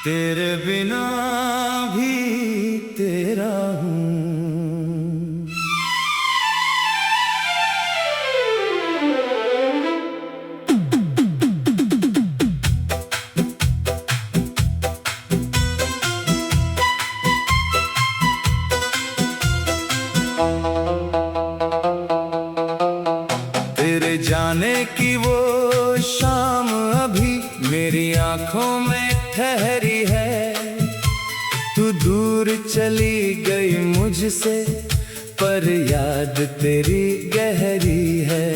तेरे बिना भी तेरा हूँ। तेरे जाने की वो शाम अभी मेरी आंखों में ठहरी है। तू दूर चली गई मुझसे पर याद तेरी गहरी है।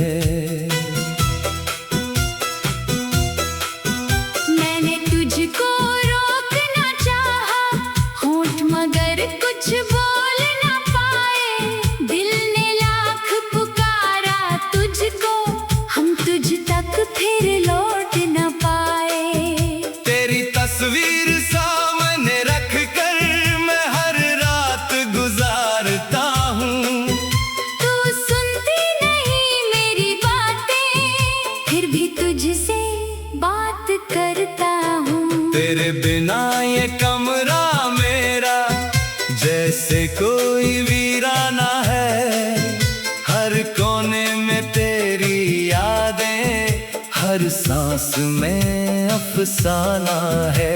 मैंने तुझको रोकना चाहा होंठ मगर कुछ बोल ना पाए। दिल ने लाख पुकारा तुझको हम तुझ तक फिर लौट न पाए। तेरी तस्वीर सामने रख कर मैं हर रात गुजारता हूँ। तू सुनती नहीं मेरी बातें फिर भी तुझसे बात करता हूँ। तेरे बिना ये कमरा मेरा जैसे कोई वीराना है। हर कोने में तेरी यादें हर सांस में अफसाना है।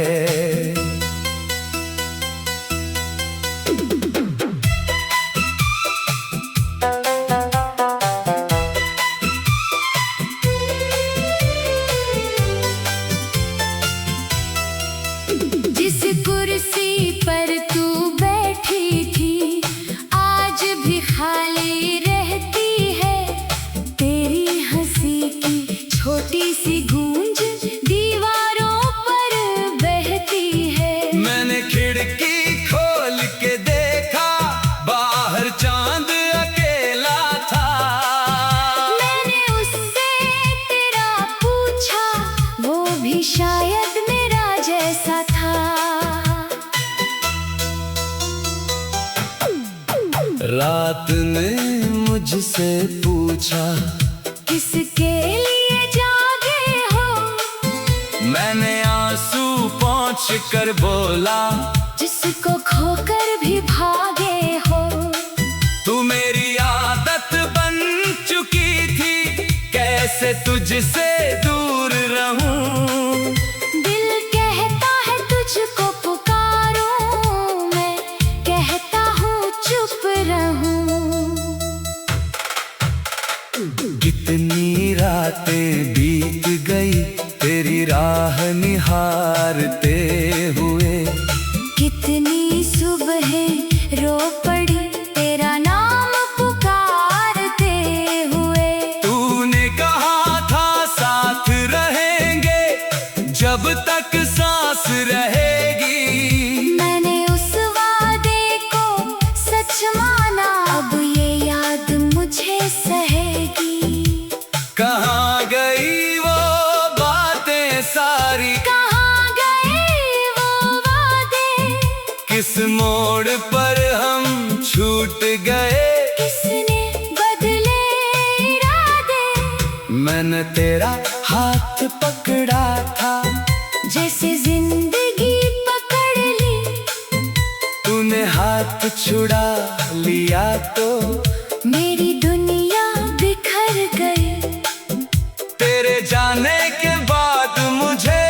जिस कुर्सी पर तू बैठी थी आज भी खाली रहती है। तेरी हंसी की छोटी सी गूंज दीवारों पर बहती है। मैंने खिड़की खोल के देखा बाहर चांद अकेला था। मैंने उससे तेरा पूछा वो भी शायद मेरा जैसा था। रात ने मुझसे पूछा किसके लिए जागे हो। मैंने आंसू पोंछ कर बोला जिसको खोकर भी भागे हो। तू मेरी आदत बन चुकी थी कैसे तुझसे दूर रहूं। दिल कहता है तुझको पुकारूं मैं कहता हूँ चुप रहूं। कितनी रातें बीत गई तेरी राह निहारते हुए। कितनी सुबहें रो पड़ी तेरा नाम पुकारते हुए। तूने कहा था साथ रहेंगे जब तक सांस रहेगी। मैंने उस वादे को सच माना अब ये याद मुझे सहेगी। कहाँ गई वो बातें सारी, कहाँ गए वो वादे, किस मोड़ पर हम छूट गए। किसने बदले इरादे। मैंने तेरा हाथ पकड़ा था जैसे जिंदगी पकड़ ली। तूने हाथ छुड़ा लिया तो मेरी दुनिया बिखर गई। तेरे जाने के बाद मुझे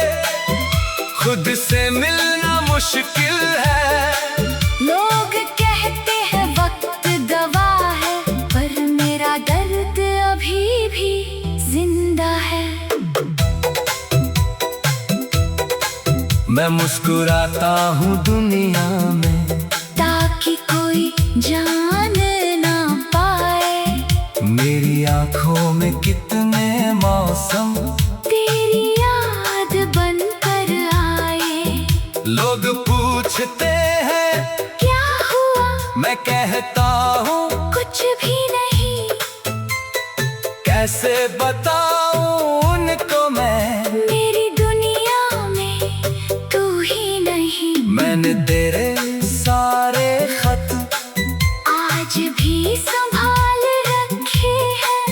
खुद से मिलना मुश्किल है। लोग कहते हैं वक्त गवाह है पर मेरा दर्द अभी भी जिंदा है। मैं मुस्कुराता हूँ दुनिया में ताकि कोई जान ना पाए। मेरी आंखों में कितने मौसम तेरी याद बनकर आए। लोग पूछते हैं क्या हुआ मैं कहता हूँ कुछ भी नहीं। कैसे बताऊँ उनको मैं मेरी दुनिया में तू ही नहीं। मैंने तेरे सारे खत आज भी संभाल रखे हैं।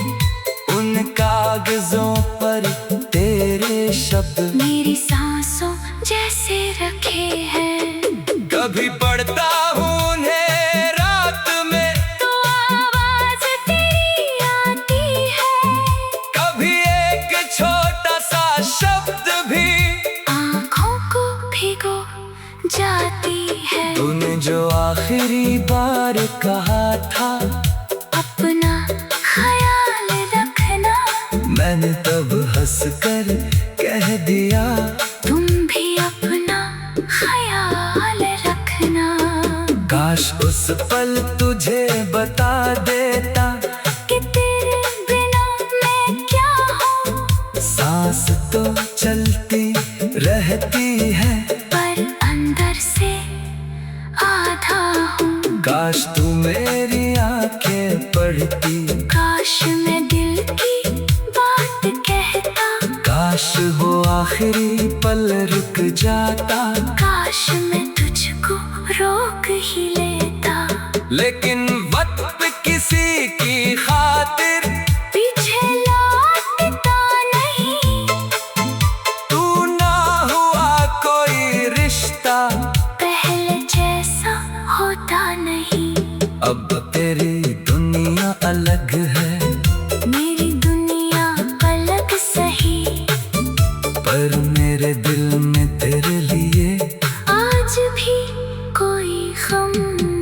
उन कागजों पर तेरे शब्द मेरी सांसों जैसे कैसे रखे हैं। कभी पढ़ता हूँ उन्हें रात में तो आवाज तेरी आती है। कभी एक छोटा सा शब्द भी आँखों को भिगो जाती है। तूने जो आखिरी बार कहा था, अपना ख्याल रखना, मैंने तब हंसकर कह दिया, तुम भी अपना ख्याल रखना। काश उस पल तुझे बता देता कि तेरे बिना मैं क्या हूँ। सांस तो चलती रहती है, पर अंदर से आधा हूँ। काश तू मेरी आंखें पढ़ती, काश मैं दिल की बात कहता, काश वो आखिरी पल रुक जाता, काश मैं तुझको रोक ही लेता। लेकिन वक्त किसी की खातिर पीछे लौटता नहीं। तू ना हुआ कोई रिश्ता, पहले जैसा होता नहीं। अब तेरी दुनिया अलग है, मेरी दुनिया अलग सही, पर मेरे दिल में तेरे लिए आज भी कोई गम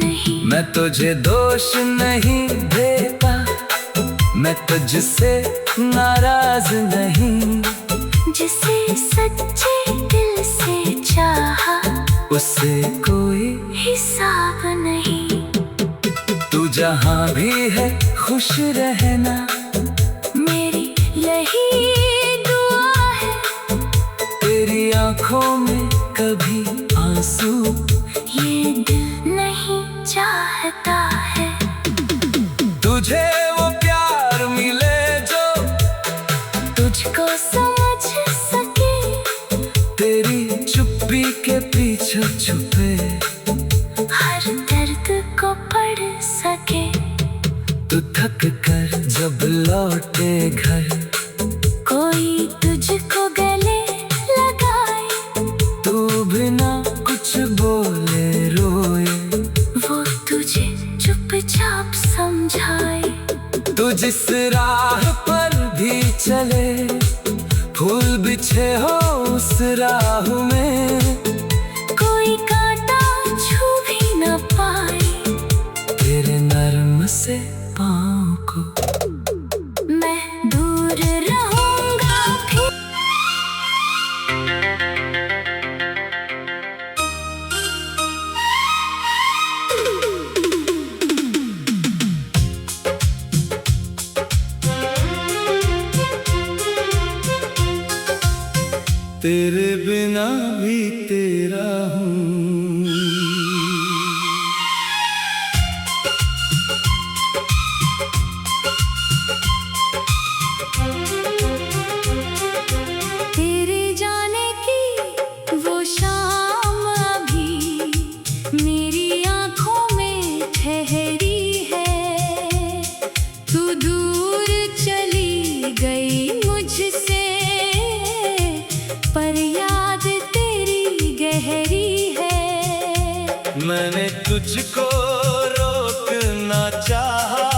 नहीं। मैं तुझे दोष नहीं देता, मैं तुझसे नाराज नहीं, जिसे सच्चे दिल से चाहा, उससे कोई हिसाब नहीं। तू जहाँ भी है खुश रहना, मेरी यही दुआ है। तेरी आंखों में कभी आंसू ये दिल नहीं चाहता है। तुझे वो प्यार मिले जो तुझको समझ सके, तेरी चुप्पी के पीछे छुपे, हर दर्द को पढ़ सके। तू थक कर जब लौटे घर, कोई तुझको गले लगाए, तू बिना कुछ बोले रोए, वो तुझे चुपचाप समझाए। तू जिस राह पर भी चले, फूल बिछे हो उस राह में, कोई कांटा छू भी न पाए। तेरे नर्म से पाँव को मैं दूर रहूंगा फिर। तेरे बिना भी तेरा हूँ। तेरे जाने की वो शाम अभी मेरी आंखों में ठहरी है। तू दूर चली गई मुझसे, पर याद तेरी गहरी है। मैंने तुझको रोकना चाहा,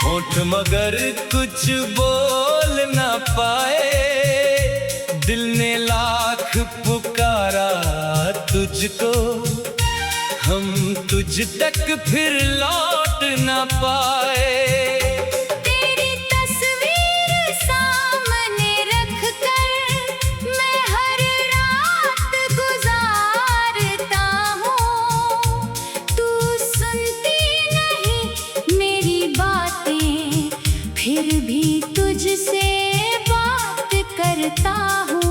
होठ मगर कुछ बोल ना पाए, दिल ने लाख पुकारा तुझको, हम तुझ तक फिर लौट ना पाए। तेरी तस्वीर सामने रखकर मैं हर रात गुजारता हूँ। तू सुनती नहीं मेरी बातें, फिर भी तुझसे बात करता हूँ।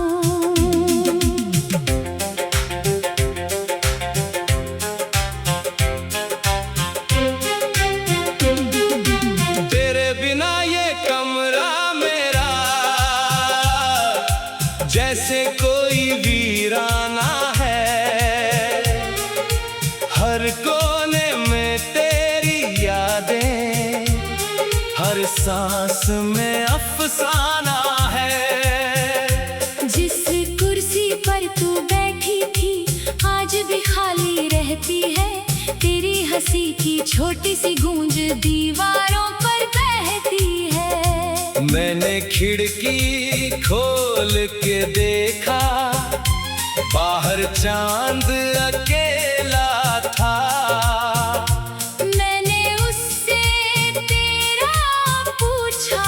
तेरे बिना ये कमरा मेरा जैसे कोई वीराना है, हर कोने में तेरी यादें, हर सांस में अफसाना है। जिस कुर्सी पर तू रहती है। तेरी हंसी की छोटी सी गूंज दीवारों पर बहती है। मैंने खिड़की खोल के देखा, बाहर चांद अकेला था। मैंने उससे तेरा पूछा,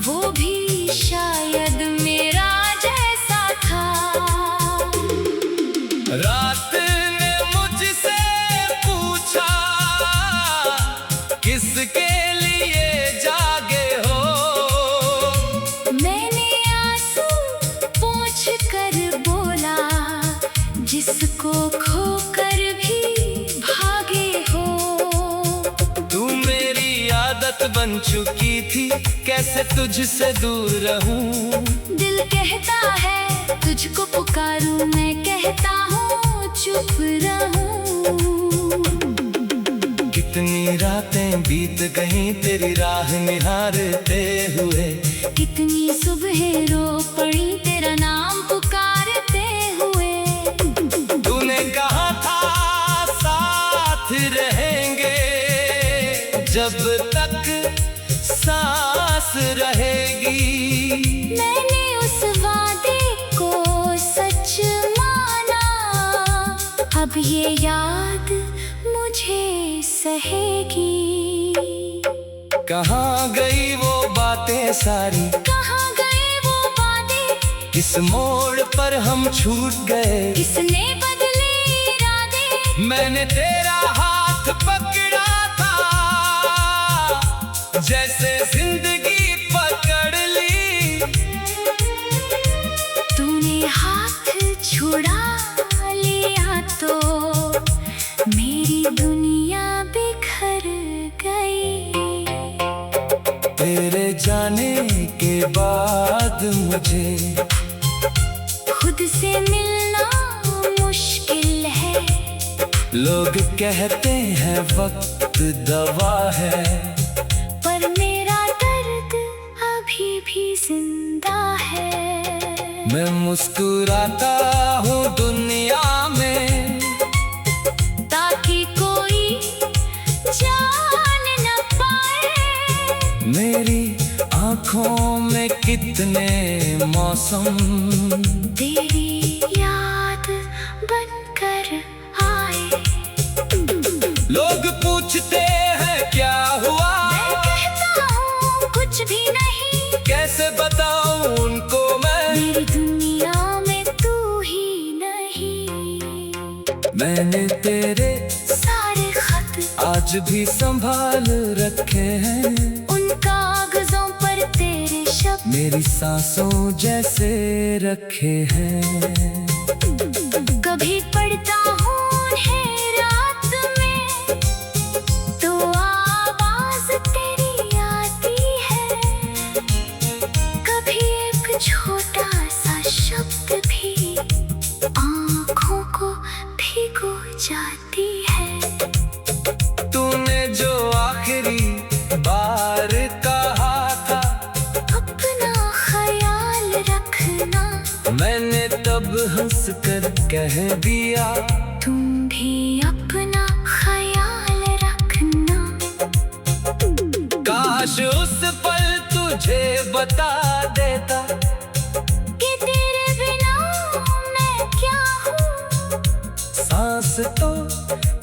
वो भी शायद मेरा जैसा था। रात ने मुझसे पूछा, किसके लिए जागे हो? मैंने आंसू पोंछ कर बोला, जिसको खोकर भी भागे हो। तू मेरी आदत बन चुकी थी, कैसे तुझसे दूर रहूं? दिल कहता है तुझको पुकारूं, मैं कहता हूँ चुप रहूं। कितनी रातें बीत गईं तेरी राह निहारते हुए। कितनी सुबह रो पड़ी तेरा नाम पुकारते हुए। तूने कहा था साथ रहेंगे, जब तक सांस रहेगी। मैंने उस वादे को सच माना, अब ये याद मुझे सहेगी। कहाँ गई वो बातें सारी, कहाँ गए वो वादे, किस मोड़ पर हम छूट गए। किसने बदले इरादे। मैंने तेरा हाथ पकड़ा था, जैसे जिंदगी पकड़ ली। तूने हाथ छुड़ा लिया तो मेरी दुनिया बिखर गई। तेरे जाने के बाद मुझे खुद से मिलना मुश्किल है। लोग कहते हैं वक्त दवा है, पर मेरा दर्द अभी भी जिंदा है। मैं मुस्कुराता हूँ दुनिया में, ताकि कोई जान न पाए। मेरी आँखों में कितने मौसम तेरी याद बनकर आए। लोग पूछते हैं क्या हुआ, मैं कहता हूँ कुछ भी नहीं। कैसे बताऊं उनको मैं, मेरी दुनिया में तू ही नहीं। मैंने तेरे सारे खत आज भी संभाल रखे हैं। उन कागजों पर तेरे शब्द मेरी सांसों जैसे रखे हैं। कभी पढ़ता हूँ उन्हें रात में, तो आवाज तेरी आती है। कभी एक छोटा सा शब्द भी आँखों को भिगो जाती है। तूने जो आखिरी बार कहा था, अपना ख्याल रखना, मैंने तब हंस कर कह दिया। तुम भी अपना ख्याल रखना। काश उस पल तुझे बता देता कि तेरे बिना मैं क्या हूँ। सांस तो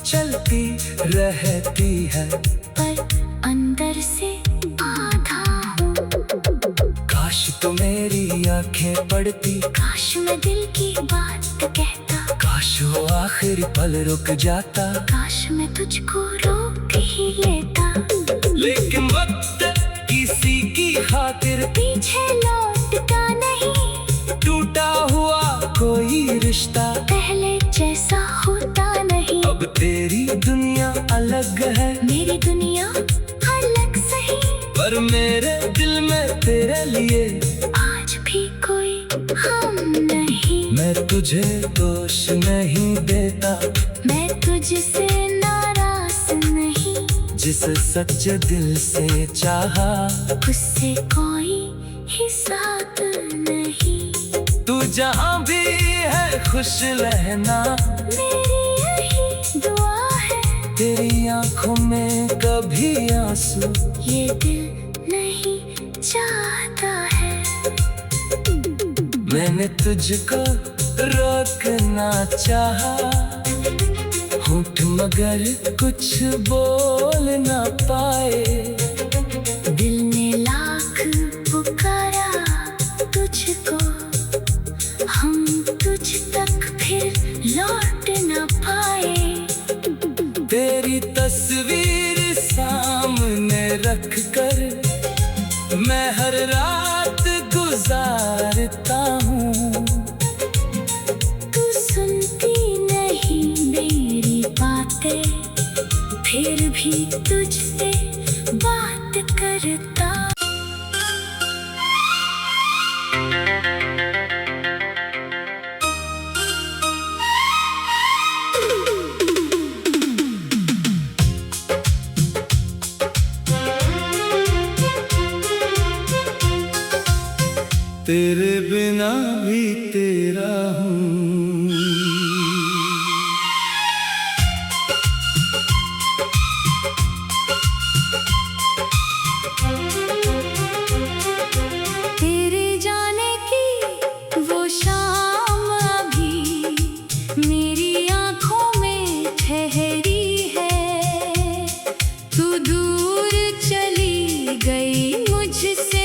चलती रहती है, पर अंदर से आधा हूँ। काश तो मेरी आंखें पड़ती, काश मैं दिल की बात कहता। काश वो आखिरी पल रुक जाता। काश मैं तुझको रोक ही लेता। लेकिन वक्त किसी की खातिर पीछे लौटता नहीं। टूटा हुआ कोई रिश्ता पहले जैसा होता नहीं। अब तेरी दुनिया अलग है, मेरी दुनिया अलग सही, पर मेरे दिल में तेरे लिए आज भी कोई हम नहीं। मैं तुझे दोष नहीं देता, मैं तुझसे नाराज नहीं। जिसे सच्चे दिल से चाहा, उससे कोई हिसाब नहीं। तू जहाँ भी है खुश रहना। मेरी यही दुआ है। तेरी आंखों में कभी आंसू ये दिल नहीं चाहता है। मैंने तुझको रोकना चाहा, होठ मगर कुछ बोल ना पाए। दिल ने लाख पुकारा तुझको, हम तुझ तक फिर लौट ना पाए। तेरी तस्वीर सामने रख कर मैं हर रात गुजारता हूँ। तू सुनती नहीं मेरी बातें, फिर भी तुझसे बात करता। तेरे बिना भी तेरा हूँ। तेरे जाने की वो शाम अभी मेरी आंखों में ठहरी है। तू दूर चली गई मुझसे,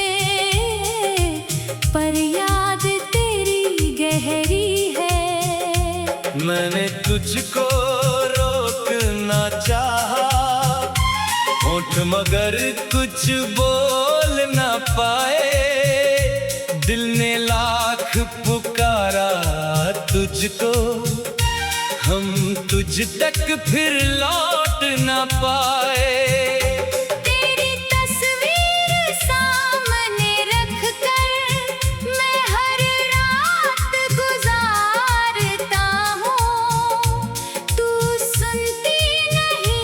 पर याद तेरी गहरी है। मैंने तुझको रोकना चाहा, होठ मगर कुछ बोल ना पाए। दिल ने लाख पुकारा तुझको, हम तुझ तक फिर लौट ना पाए। तेरी तस्वीर सामने रख कर मैं हर रात गुजारता हूँ। तू सुनती नहीं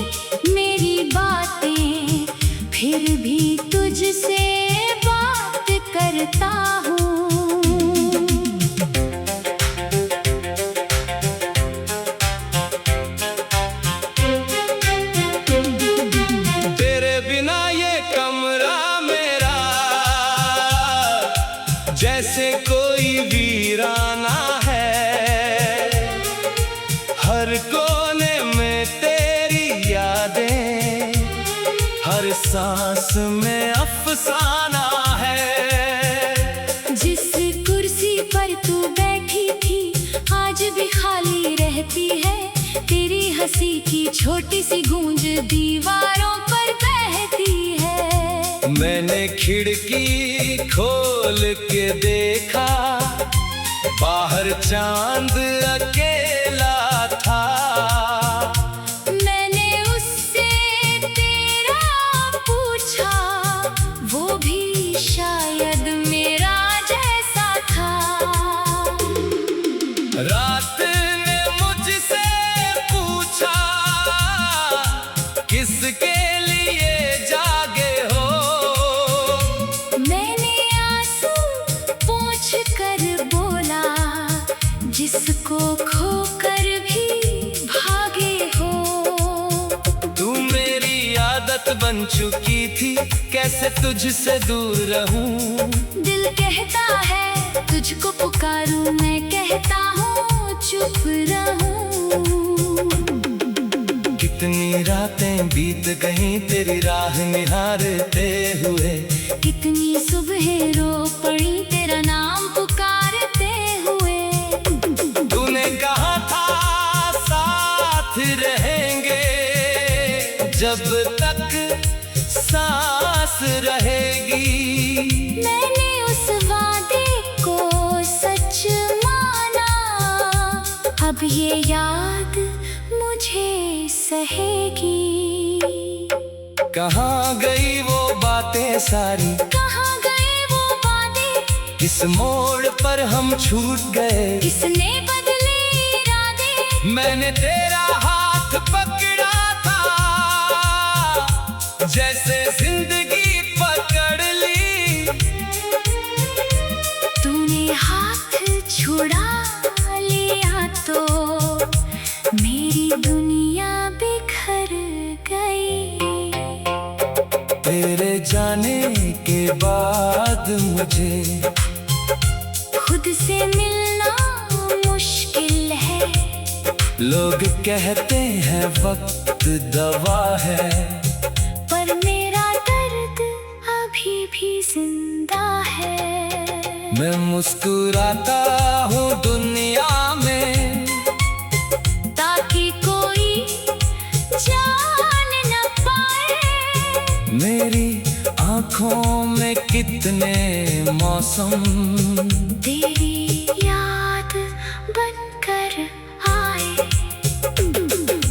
मेरी बातें, फिर भी तुझसे बात करता हूँ। तेरे बिना ये कमरा मेरा जैसे कोई वीराना है। हर कोने में तेरी यादें, हर सांस में अफसाना है। जिस कुर्सी पर तू बैठी थी आज भी खाली रहती है। तेरी हंसी की छोटी सी गूंज दीवारों पर बहती है। मैंने खिड़की खोल के देखा, बाहर चांद अकेला था। मैंने उससे तेरा पूछा, वो भी शायद मेरा जैसा था। रात ने मुझसे पूछा, किसके लिए जागे हो। मैंने आंसू पोंछ कर बोला, जिसको खोकर भी भागे हो। तू मेरी आदत बन चुकी थी, कैसे तुझसे दूर रहूं। दिल कहता है तुझको पुकारूं, मैं कहता हूँ चुप रहूं। कितनी रातें बीत गईं तेरी राह निहारते हुए। कितनी सुबह रो पड़ी तेरा नाम पुकारते हुए। तूने कहा था साथ रहेंगे, जब तक सांस रहेगी। मैंने उस वादे को सच माना, अब ये याद मुझे सहेगी। कहाँ गई वो बातें सारी, कहाँ गए वो वादे, किस मोड़ पर हम छूट गए। किसने बदले इरादे। मैंने तेरा हाथ पकड़ा था, जैसे जिंदगी पकड़ ली। तूने हाथ छुड़ा लिया तो मेरी दुनिया बाद मुझे खुद से मिलना मुश्किल है। लोग कहते हैं वक्त दवा है, पर मेरा दर्द अभी भी जिंदा है। मैं मुस्कुराता हूँ दुनिया में ताकि कोई जान न पाए। मेरी आँखों में कितने मौसम तेरी याद बनकर आए।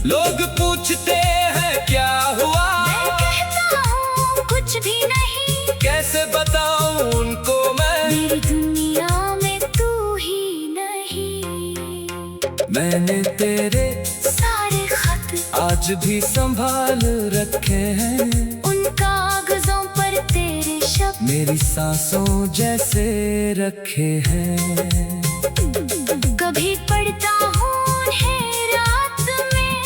लोग पूछते हैं क्या हुआ, मैं कहता हूँ कुछ भी नहीं। कैसे बताऊं उनको मैं, मेरी दुनिया में तू ही नहीं। मैंने तेरे सारे खत आज भी संभाल रखे हैं। उन कागजों पर तेरे शब्द मेरी सांसों जैसे रखे हैं। कभी पढ़ता हूँ उन्हें रात में,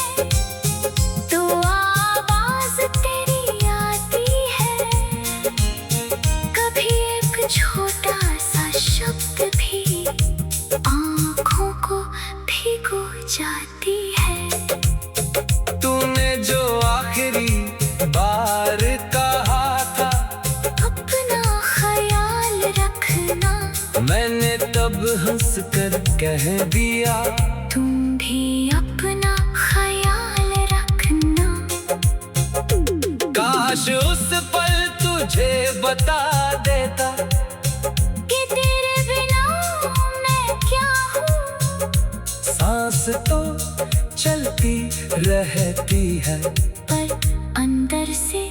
तो आवाज तेरी आती है। कभी एक छोटा सा शब्द भी आँखों को भिगो जाती है। तूने जो आखिरी बार कहा था अपना ख्याल रखना, मैंने तब हंस कर कह दिया। तुम भी अपना ख्याल रखना। काश उस पल तुझे बता देता कि तेरे बिना मैं क्या हूँ। सांस तो चलती रहती है, पर अंदर से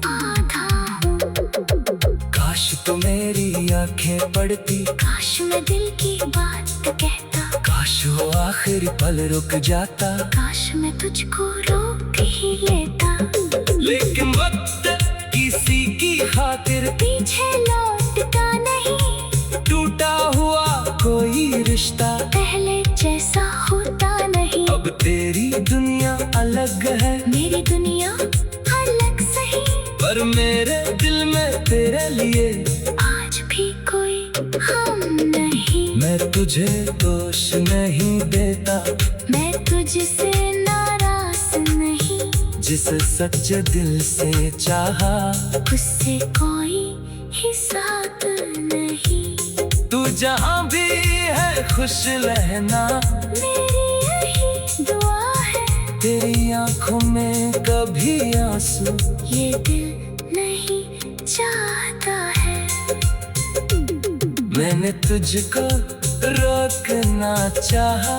आधा हूँ। काश तो मेरी आंखें पड़ती, काश मैं दिल की बात कहता। काश वो आखिरी पल रुक जाता। काश मैं तुझको रोक ही लेता। लेकिन वक्त किसी की खातिर पीछे लौटता नहीं। टूटा हुआ कोई रिश्ता पहले जैसा होता नहीं। अब तेरी दुनिया अलग है, मेरी दुनिया अलग सही, पर मेरे दिल में तेरे लिए आज भी कोई हम नहीं। मैं तुझे दोष नहीं देता, मैं तुझसे नाराज नहीं। जिसे सच्चे दिल से चाहा उससे कोई हिसाब नहीं। तू जहाँ भी है खुश रहना, मेरी यही दुआ है। तेरी आंखों में कभी आंसू ये दिल नहीं चाहता है। मैंने तुझको रोकना चाहा,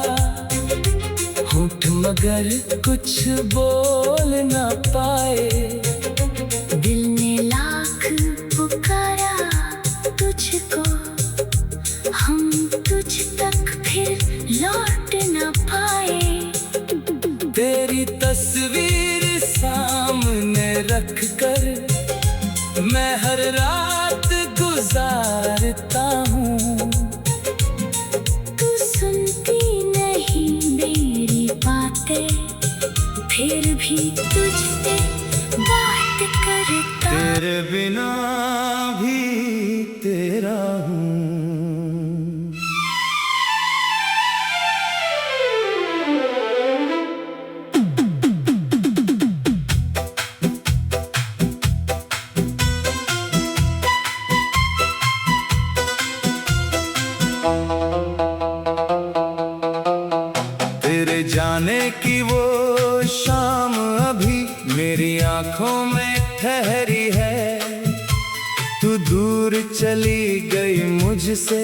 होठ मगर कुछ बोल ना पाए। दिल ने लाख पुकारा तुझको, हम तुझ तक फिर लौट ना पाए। तेरी तस्वीर सामने रख कर मैं हर रात गुजारता हूँ। तू सुनती नहीं मेरी बातें, फिर भी तुझसे बात करता। तेरे बिना भी तेरा हूँ। तेरे जाने की वो शाम अभी मेरी आंखों में ठहरी है। तू दूर चली गई मुझसे,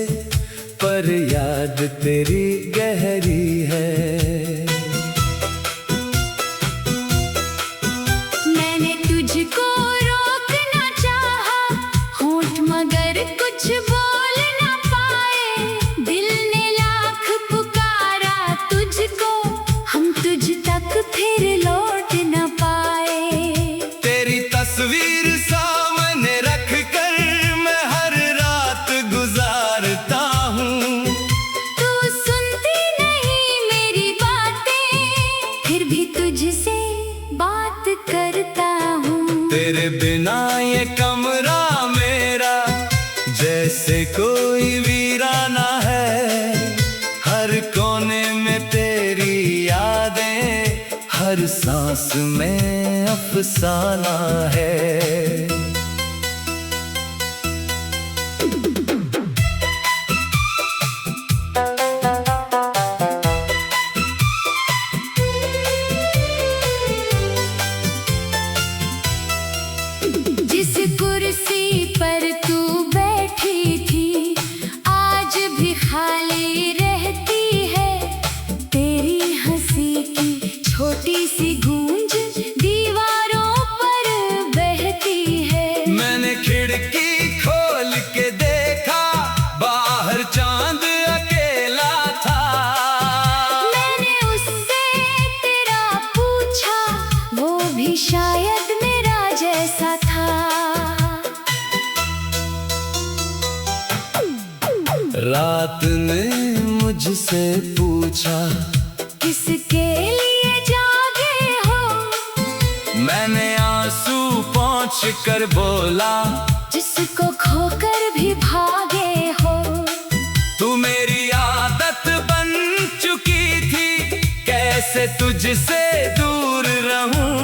पर याद तेरी गहरी है। मैंने तुझको रोकना चाहा, होठ मगर कुछ बोल ना पाए। दिल ने लाख पुकारा तुझको, हम तुझ तक फिर लौट ना पाए। तेरी तस्वीर सामने रख कर मैं हर रात गुजारता हूँ। तू सुनती नहीं मेरी हर सांस में अफसाना है। जिस कुर्सी पर तू बैठी थी आज भी खाली रहती है। तेरी हंसी की छोटी सी गूंज दीवारों पर बहती है। मैंने खिड़की खोल के देखा, बाहर चांद अकेला था। मैंने उससे तेरा पूछा, वो भी शायद मेरा जैसा था। रात ने मुझसे पूछा, किसके लिए जागे हो? मैंने आंसू पोंछ कर बोला, जिसको खोकर भी भागे हो। तू मेरी आदत बन चुकी थी, कैसे तुझसे दूर रहूं।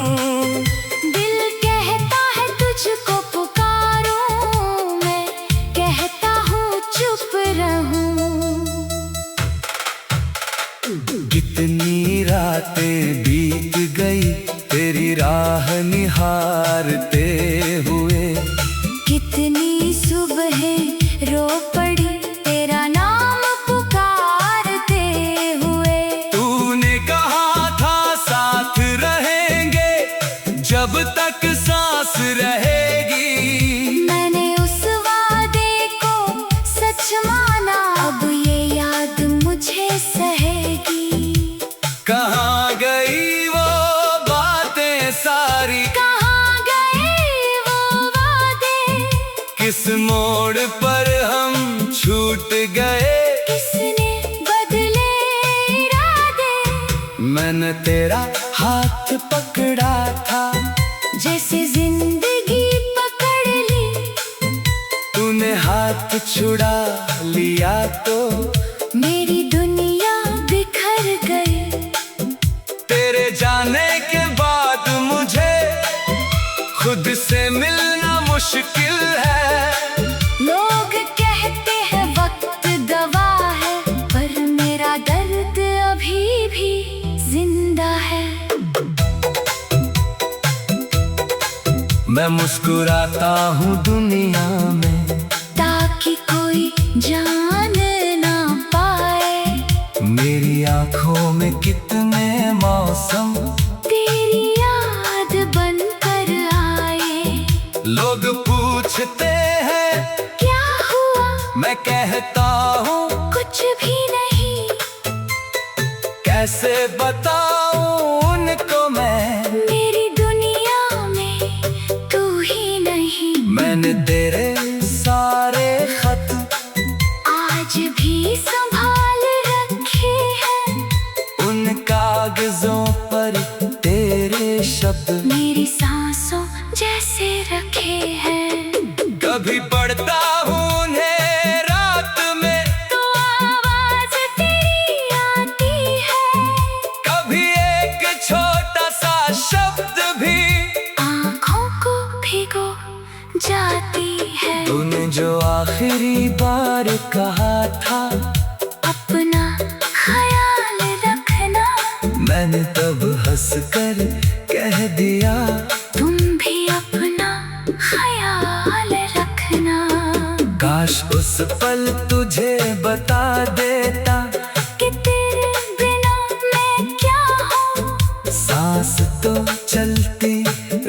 दिल कहता है तुझको पुकारूं, मैं कहता हूँ चुप रहूं। कितनी रातें बीत गई तेरी राह निहारते हुए। कितनी सुबहें रो पड़ी तेरा नाम पुकारते हुए। तूने कहा था साथ रहेंगे जब तक सांस रहेगी। मैंने उस वादे को सच माना, अब ये याद मुझे सहेगी। कहाँ गई वो बातें सारी, कहाँ गए वो वादे? किस मोड़ पर हम छूट गए। किसने बदले इरादे? मैंने तेरा हाथ पकड़ा था, जैसे जिंदगी पकड़ ली। तूने हाथ छुड़ा लिया तो मेरी दुनिया बिखर गई। तेरे जाने के बाद मुझे खुद से मिलना मुश्किल है। लोग कहते हैं वक्त गवा है, पर मेरा दर्द अभी भी जिंदा है। मैं मुस्कुराता हूँ दुनिया में, ताकि कोई जान ना पाए। मेरी आंखों में कितने मौसम तेरी याद बनकर आए। लोग पूछते हैं क्या हुआ? मैं कहता हूँ कुछ भी नहीं। कैसे बताऊँ उनको मैं, मेरी दुनिया में तू ही नहीं। मैंने तेरे सारे खत आज भी संभाल रखे हैं। उन कागजों पर तेरे शब्द मेरी सांसों जैसे रखे हैं। कभी पढ़ता हूँ उन्हें रात में, तो आवाज तेरी आती है। कभी एक छोटा सा शब्द भी आँखों को भिगो जाती है। तूने जो आखिरी बार कहा था, अपना ख्याल रखना। मैंने तब हंसकर कह दिया, तुम भी अपना ख्याल रखना। काश उस पल तुझे बता देता कि तेरे बिना मैं क्या हूँ। सांस तो चलती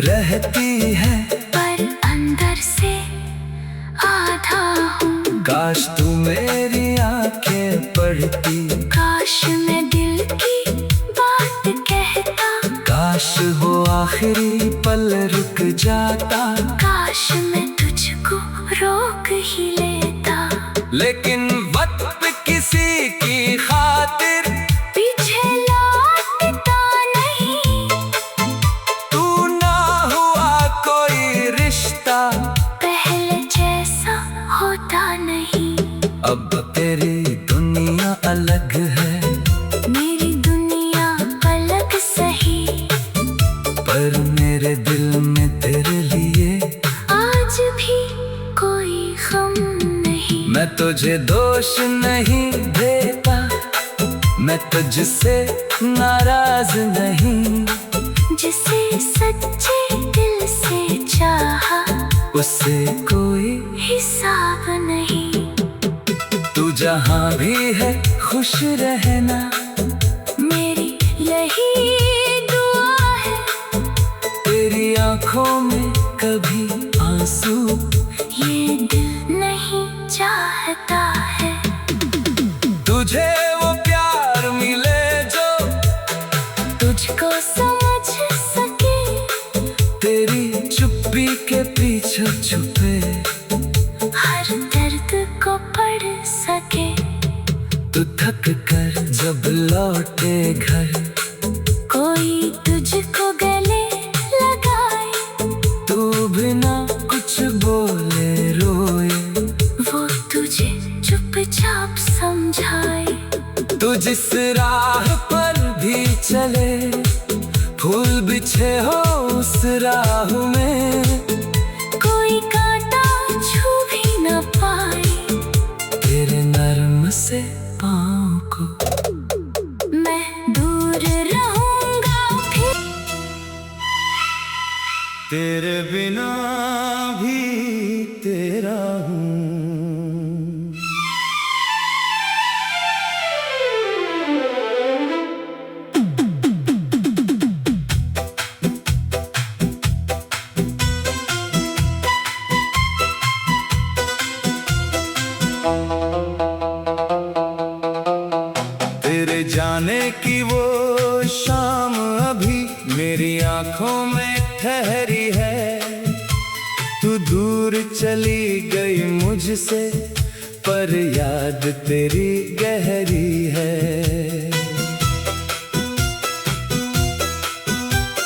रहती है, पर अंदर से आधा हूँ। काश तू मेरी आंखें पढ़ती, काश मैं दिल की बात कहता। काश वो आखिरी पल रुक जाता। काश मैं तुझको रोक ही लेता। लेकिन वक्त किसी की खातिर पीछे लौटता नहीं। तू ना हुआ कोई रिश्ता, पहले जैसा होता नहीं। अब तेरी दुनिया अलग है, मेरी दुनिया अलग सही। तुझे दोष नहीं देता, मैं तुझसे नाराज नहीं। जिसे सच्चे दिल से चाहा, उससे कोई हिसाब नहीं। तू जहाँ भी है खुश रहना, मेरी यही दुआ है। तेरी आंखों में कभी आंसू ये दिल नहीं चाहता है। तुझे वो प्यार मिले जो तुझको समझ सके, तेरी चुप्पी के पीछे छुपे, हर दर्द को पढ़ सके। तू थक कर जब लौटे घर, कोई तुझको गले लगाए, तू बिना कुछ बोले रोए, वो तुझे चुपचाप समझाए। तू जिस राह पर भी चले, फूल बिछे हो उस राह में, कोई कांटा छू भी न पाए, तेरे नर्म से पाँव को मैं दूर रहूंगा फिर। तेरे बिना भी तेरा हूँ। तेरे जाने की वो शाम अभी मेरी आंखों में ठहरी है। तू दूर चली गई मुझसे, पर याद तेरी गहरी है।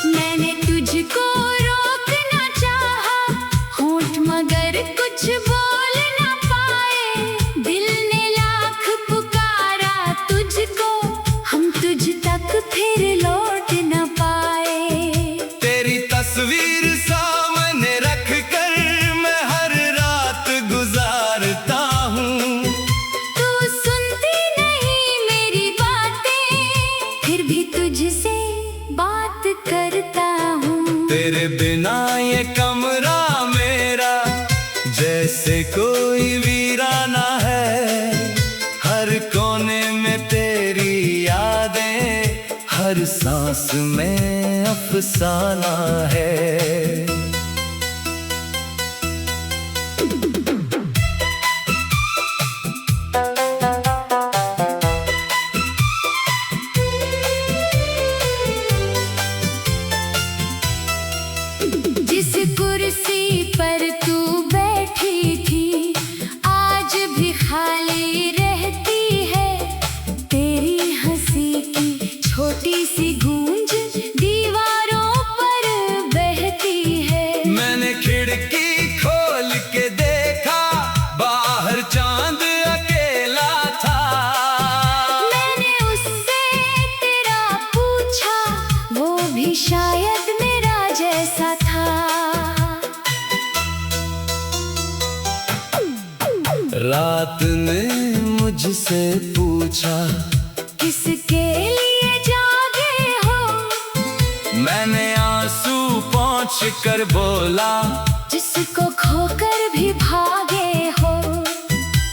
मैंने तुझको रोकना चाहा, होंठ मगर कुछ बोल न पाए। दिल ने लाख पुकारा तुझको, हम तुझ तक फिर लौट न पाए। तेरी तस्वीर सामने रख कर मैं हर रात गुजारता हूँ। तू सुनती नहीं मेरी बातें, फिर भी तुझसे बात करता हूँ। तेरे बिना ये कमरा मेरा जैसे कोई वीराना है। हर कोने में तेरी यादें, हर सांस में अफसाना है। जिस कुर्सी पर तू बैठी थी, आज भी खाली रहती है। तेरी हंसी की छोटी सी गूंज दीवारों पर बहती है। मैंने खिड़की खोल के देखा, बाहर चांद अकेला था। मैंने उससे तेरा पूछा, वो भी शायद मेरा जैसा था। रात ने मुझसे पूछा, किसके लिए जागे हो? मैंने आंसू पोंछ कर बोला, जिसको खोकर भी भागे हो।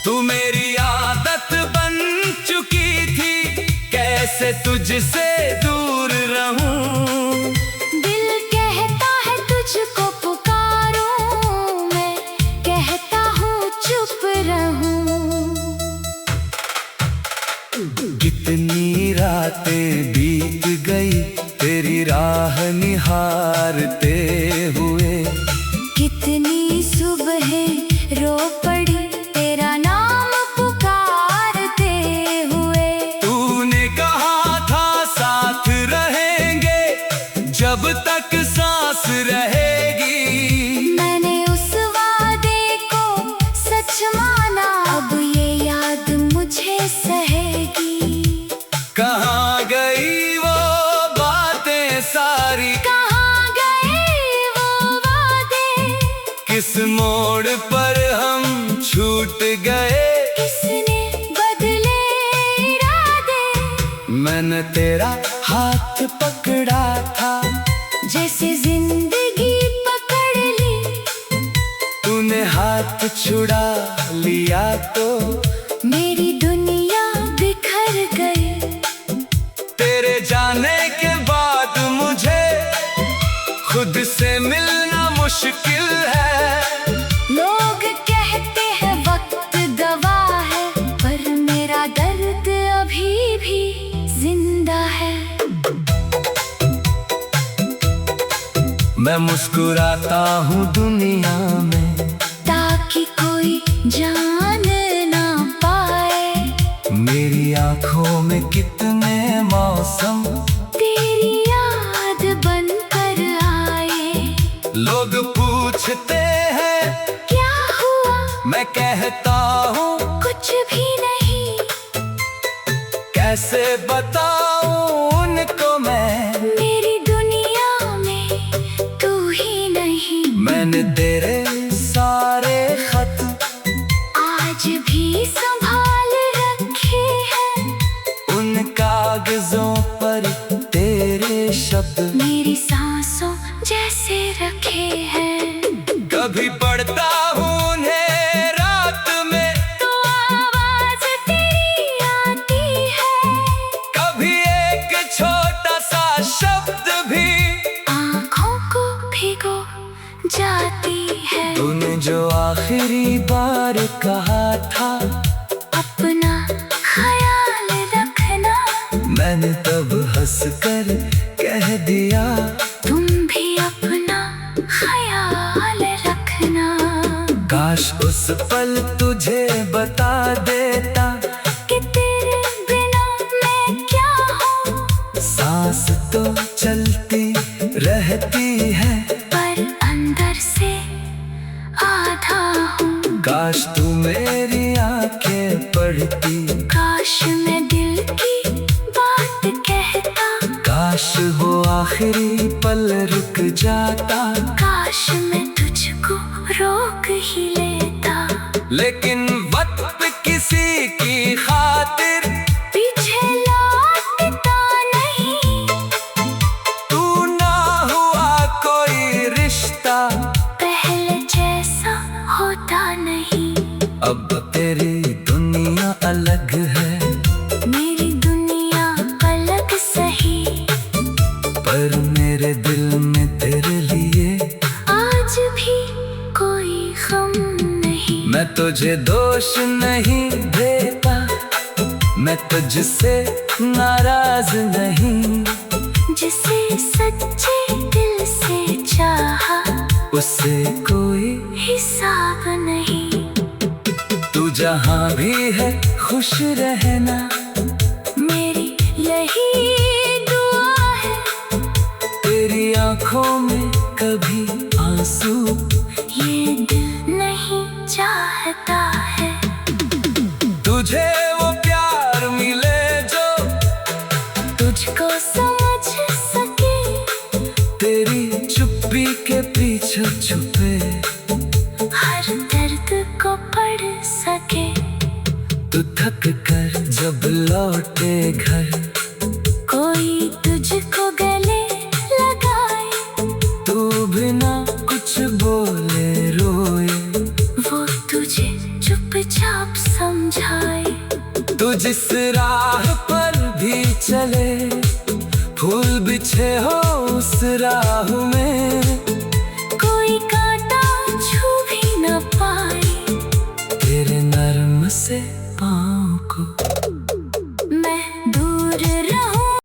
तू मेरी आदत बन चुकी थी, कैसे तुझसे दूर रहूं। दिल कहता है तुझको पुकारो, मैं कहता हूँ चुप रहूं। कितनी रातें बीत गई तेरी राह निहारते हुए, कितनी सुबहें रो पड़ी तेरा नाम पुकारते हुए। तूने कहा था साथ रहेंगे जब तक सांस रहेगी। मैंने उस वादे को सच माना, अब ये याद मुझे सहेगी। कहाँ गई वो बातें सारी, कहाँ गए वो मैंने तेरा हाथ पकड़ा था, जैसे जिंदगी पकड़ ली। तूने हाथ छुड़ा लिया तो मेरी दुनिया बिखर गई। तेरे जाने के बाद मुझे खुद से मिलना मुश्किल है। लोग कहते हैं वक्त गवाह है, पर मेरा दर्द अभी भी जिंदा है। मैं मुस्कुराता हूँ दुनिया में, ताकि कोई जान ना पाए। मेरी आंखों में कितने मौसम तेरी याद बनकर आए। लोग पूछते हैं क्या हुआ, मैं कहता हूँ कुछ भी नहीं। कैसे बताऊँ उनको मैं, मेरी दुनिया में तू ही नहीं। मैंने तेरे सारे खत आज भी संभाल रखे हैं। उन कागजों पर तेरे शब्द मेरी सांसों जैसे रखे हैं। कभी पढ़ता हूँ उन्हें रात में, तो आवाज तेरी आती है। कभी एक छोटा सा शब्द भी आँखों को भिगो जाती है। तूने जो आखिरी बार कहा था, अपना ख्याल रखना। मैंने तब हंसकर कह दिया, तुम भी अपना ख्याल रखना। काश उस पल तुझे बता देता कि तेरे बिना मैं क्या हूँ। सांस तो चलती रहती है, पर अंदर से आधा हूँ। काश तू मेरी आंखें पढ़ती, काश मैं दिल की बात कहता। काश वो आखिरी पल रुक जाता। काश मैं तुझको रोक ही लेता। लेकिन वक्त किसी की खातिर पीछे लौटता नहीं। तू ना हुआ कोई रिश्ता, पहले जैसा होता नहीं। अब तेरी दुनिया अलग है, मेरी दुनिया अलग सही, पर मेरे दिल में तेरे लिए आज भी कोई गम नहीं। मैं तुझे दोष नहीं देता, मैं तुझसे नाराज नहीं। जिसे सच्चे दिल से चाहा, उससे कोई हिसाब नहीं। तू जहाँ भी है खुश रहना, मेरी यही दुआ है। तेरी आंखों में कभी आंसू ये दिल नहीं चाहता है। तुझे वो प्यार मिले जो तुझको समझ सके, तेरी चुप्पी के पीछे छुपे। हर दर्द को पढ़ सके। तू थक कर जब लौटे घर, कोई तुझको गले लगाए। तू बिना कुछ बोले रोए, वो तुझे चुपचाप समझाए। तू जिस राह पर भी चले, फूल बिछे हो उस राह में। कोई कांटा छू भी न पाए। तेरे नर्म से